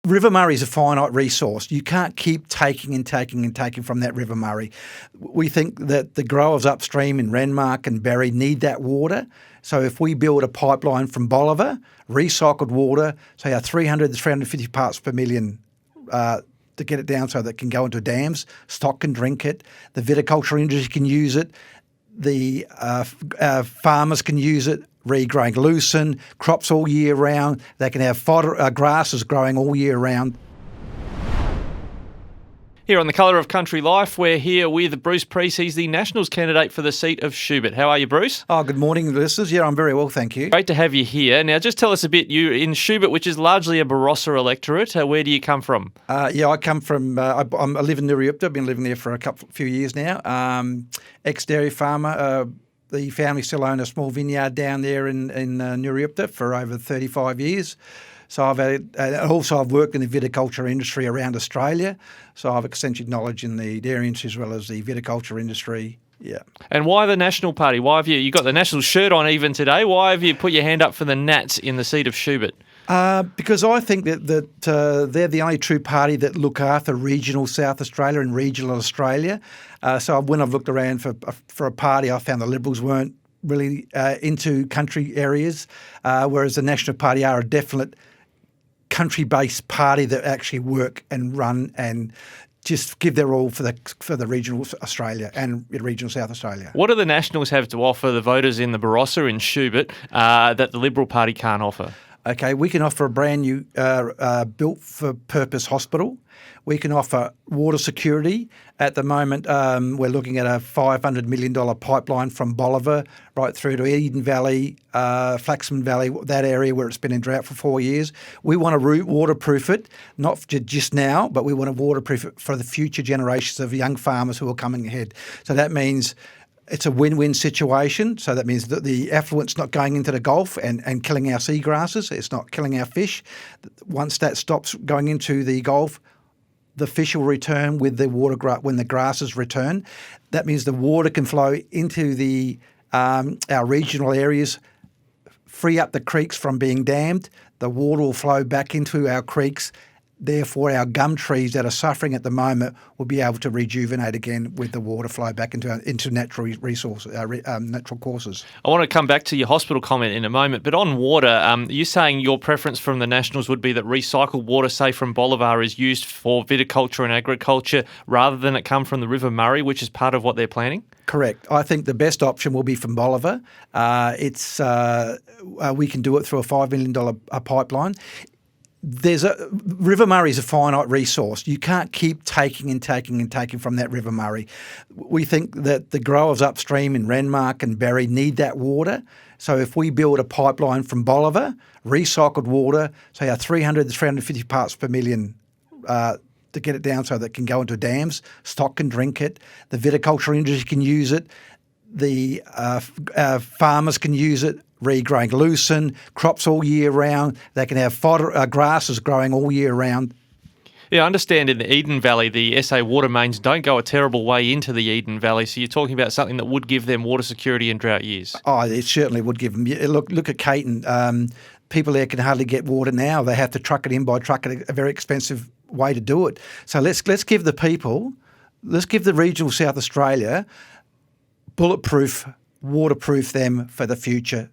River Murray is a finite resource. You can't keep taking and taking and taking from that River Murray. We think that the growers upstream in Renmark and Berry need that water. So if we build a pipeline from Bolivar, recycled water, say our 300 to 350 parts per million to get it down so that it can go into dams, stock can drink it, the viticulture industry can use it, the farmers can use it, regrowing lucerne, crops all year round. They can have fodder, grasses growing all year round. Here on The Colour of Country Life, we're here with Bruce Preece. He's the Nationals candidate for the seat of Schubert. How are you, Bruce? Oh, good morning, listeners. Yeah, I'm very well, thank you. Great to have you here. Now, just tell us a bit, you in Schubert, which is largely a Barossa electorate, where do you come from? I come from, I live in Nuriupta. I've been living there for few years now. Ex-dairy farmer. The family still own a small vineyard down there in Nuriupta for over 35 years. So I've worked in the viticulture industry around Australia. So I've extensive knowledge in the dairy industry as well as the viticulture industry. Yeah. And why the National Party? Why have you got the National shirt on even today? Why have you put your hand up for the Nats in the seat of Schubert? Because I think that they're the only true party that look after regional South Australia and regional Australia. So when I've looked around for a party, I found the Liberals weren't really into country areas, whereas the National Party are a definite country-based party that actually work and run and just give their all for the regional Australia and regional South Australia. What do the Nationals have to offer the voters in the Barossa in Schubert that the Liberal Party can't offer? Okay, we can offer a brand new built-for-purpose hospital. We can offer water security. At the moment, we're looking at a $500 million pipeline from Bolivar right through to Eden Valley, Flaxman Valley, that area where it's been in drought for 4 years. We want to waterproof it, not just now, but we want to waterproof it for the future generations of young farmers who are coming ahead. So that means it's a win-win situation. So that means that the effluent's not going into the Gulf and killing our seagrasses. It's not killing our fish. Once that stops going into the Gulf, the fish will return with the water when the grasses return. That means the water can flow into the our regional areas, free up the creeks from being dammed. The water will flow back into our creeks. Therefore, our gum trees that are suffering at the moment will be able to rejuvenate again with the water flow back into natural resources, natural courses. I want to come back to your hospital comment in a moment, but on water, you're saying your preference from the Nationals would be that recycled water, say from Bolivar, is used for viticulture and agriculture rather than it come from the River Murray, which is part of what they're planning? Correct. I think the best option will be from Bolivar. We can do it through a $5 million pipeline. River Murray is a finite resource. You can't keep taking and taking and taking from that River Murray. We think that the growers upstream in Renmark and Berry need that water. So if we build a pipeline from Bolivar, recycled water, say our 300 to 350 parts per million to get it down so that it can go into dams, stock can drink it, the viticulture industry can use it, the farmers can use it, regrowing lucerne, crops all year round. They can have fodder, grasses growing all year round. Yeah, I understand in the Eden Valley, the SA water mains don't go a terrible way into the Eden Valley, so you're talking about something that would give them water security in drought years. Oh, it certainly would give them. Look at Caton. People there can hardly get water now. They have to truck it in by truck at a very expensive way to do it. So let's give the people, let's give the regional South Australia bulletproof, waterproof them for the future.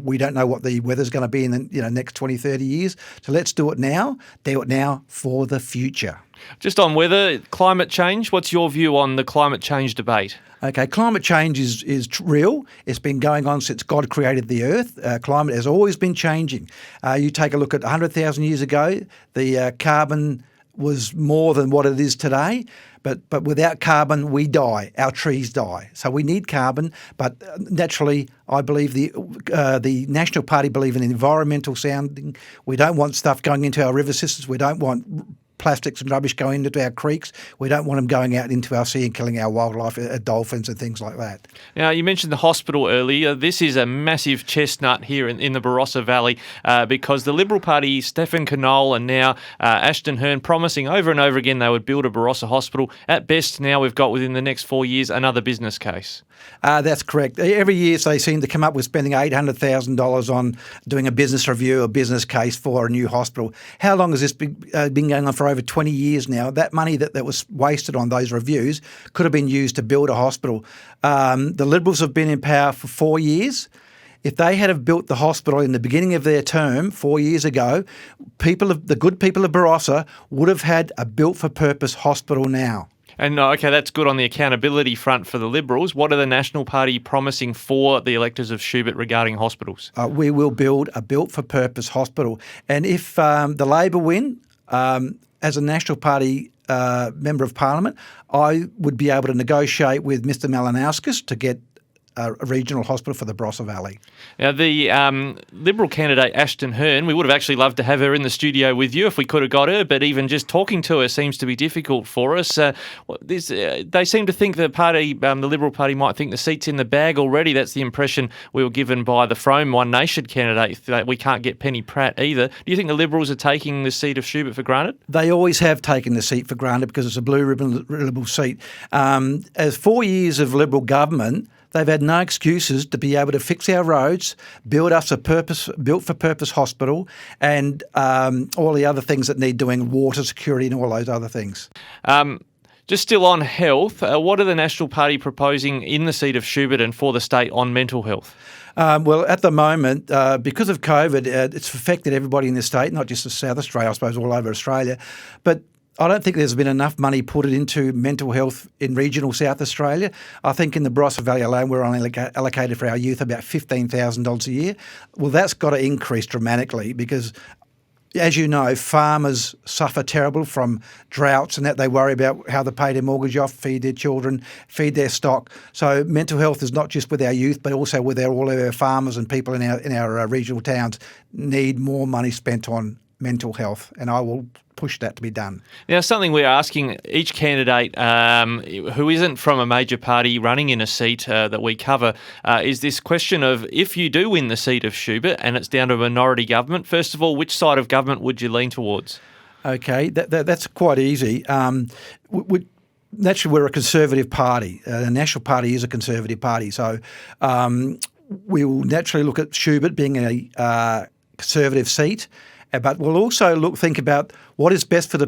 We don't know what the weather's going to be in the next 20, 30 years. So let's do it now. Do it now for the future. Just on weather, climate change, what's your view on the climate change debate? Okay, climate change is real. It's been going on since God created the earth. Climate has always been changing. You take a look at 100,000 years ago, the carbon was more than what it is today. But without carbon, we die. Our trees die. So we need carbon. But naturally, I believe the National Party believe in environmental sounding. We don't want stuff going into our river systems. We don't want plastics and rubbish going into our creeks. We don't want them going out into our sea and killing our wildlife, dolphins and things like that. Now, you mentioned the hospital earlier. This is a massive chestnut here in the Barossa Valley because the Liberal Party, Stephen Knoll and now Ashton Hearn, promising over and over again they would build a Barossa hospital. At best, now we've got within the next 4 years another business case. That's correct. Every year they seem to come up with spending $800,000 on doing a business review, a business case for a new hospital. How long has this been going on? For over 20 years now. That money that was wasted on those reviews could have been used to build a hospital. The Liberals have been in power for 4 years. If they had have built the hospital in the beginning of their term 4 years ago, the good people of Barossa would have had a built-for-purpose hospital now. And okay, that's good on the accountability front for the Liberals. What are the National Party promising for the electors of Schubert regarding hospitals? We will build a built-for-purpose hospital. And if the Labor win, as a National Party Member of Parliament, I would be able to negotiate with Mr Malinauskas to get a regional hospital for the Barossa Valley. Now, the Liberal candidate Ashton Hearn, we would have actually loved to have her in the studio with you if we could have got her, but even just talking to her seems to be difficult for us. They seem to think the Liberal Party might think the seat's in the bag already. That's the impression we were given by the Frome One Nation candidate, that we can't get Penny Pratt either. Do you think the Liberals are taking the seat of Schubert for granted? They always have taken the seat for granted because it's a blue ribbon Liberal seat. As 4 years of Liberal government, they've had no excuses to be able to fix our roads, build us a built-for-purpose hospital, and all the other things that need doing, water security and all those other things. Just still on health, what are the National Party proposing in the seat of Schubert and for the state on mental health? Well, at the moment, because of COVID, it's affected everybody in the state, not just South Australia, I suppose, all over Australia. But I don't think there's been enough money put into mental health in regional South Australia. I think in the Barossa Valley alone, we're only allocated for our youth about $15,000 a year. Well, that's got to increase dramatically because, as you know, farmers suffer terrible from droughts and that they worry about how to pay their mortgage off, feed their children, feed their stock. So mental health is not just with our youth, but also with all of our farmers and people in our regional towns need more money spent on mental health, and I will push that to be done. Now, something we're asking each candidate who isn't from a major party running in a seat that we cover is this question of, if you do win the seat of Schubert and it's down to a minority government, first of all, which side of government would you lean towards? Okay, that's quite easy. Naturally, we're a Conservative party. The National Party is a Conservative party, so we will naturally look at Schubert being a Conservative seat. But we'll also think about what is best for the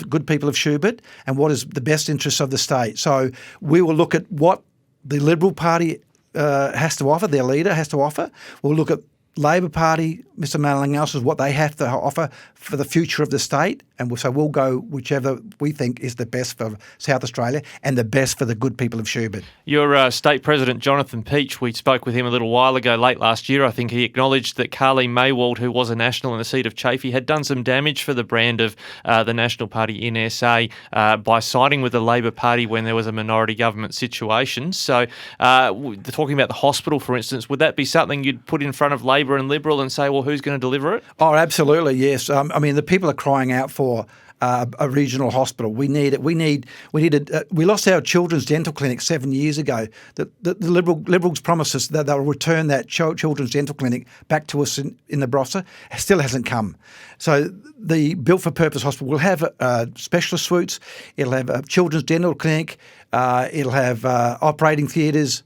good people of Schubert and what is the best interests of the state. So we will look at what the Liberal Party has to offer, their leader has to offer. We'll look at Labor Party, Mr Malinauskas, what they have to offer for the future of the state. And so we'll go whichever we think is the best for South Australia and the best for the good people of Schubert. Your state president, Jonathan Peach, we spoke with him a little while ago, late last year. I think he acknowledged that Carleen Maywald, who was a National in the seat of Chaffey, had done some damage for the brand of the National Party in SA by siding with the Labor Party when there was a minority government situation. So talking about the hospital, for instance, would that be something you'd put in front of Labor and Liberal and say, well, who's going to deliver it? Oh, absolutely, yes. I mean, the people are crying out for a regional hospital. We need it. We lost our children's dental clinic 7 years ago. The Liberals promised us that they'll return that children's dental clinic back to us in the Barossa. It still hasn't come. So the built-for-purpose hospital will have specialist suites. It'll have a children's dental clinic. It'll have operating theatres.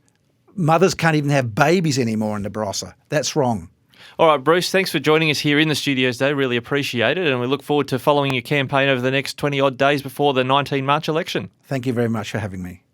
Mothers can't even have babies anymore in the Barossa. That's wrong. All right, Bruce, thanks for joining us here in the studios today. Really appreciate it. And we look forward to following your campaign over the next 20-odd days before the 19 March election. Thank you very much for having me.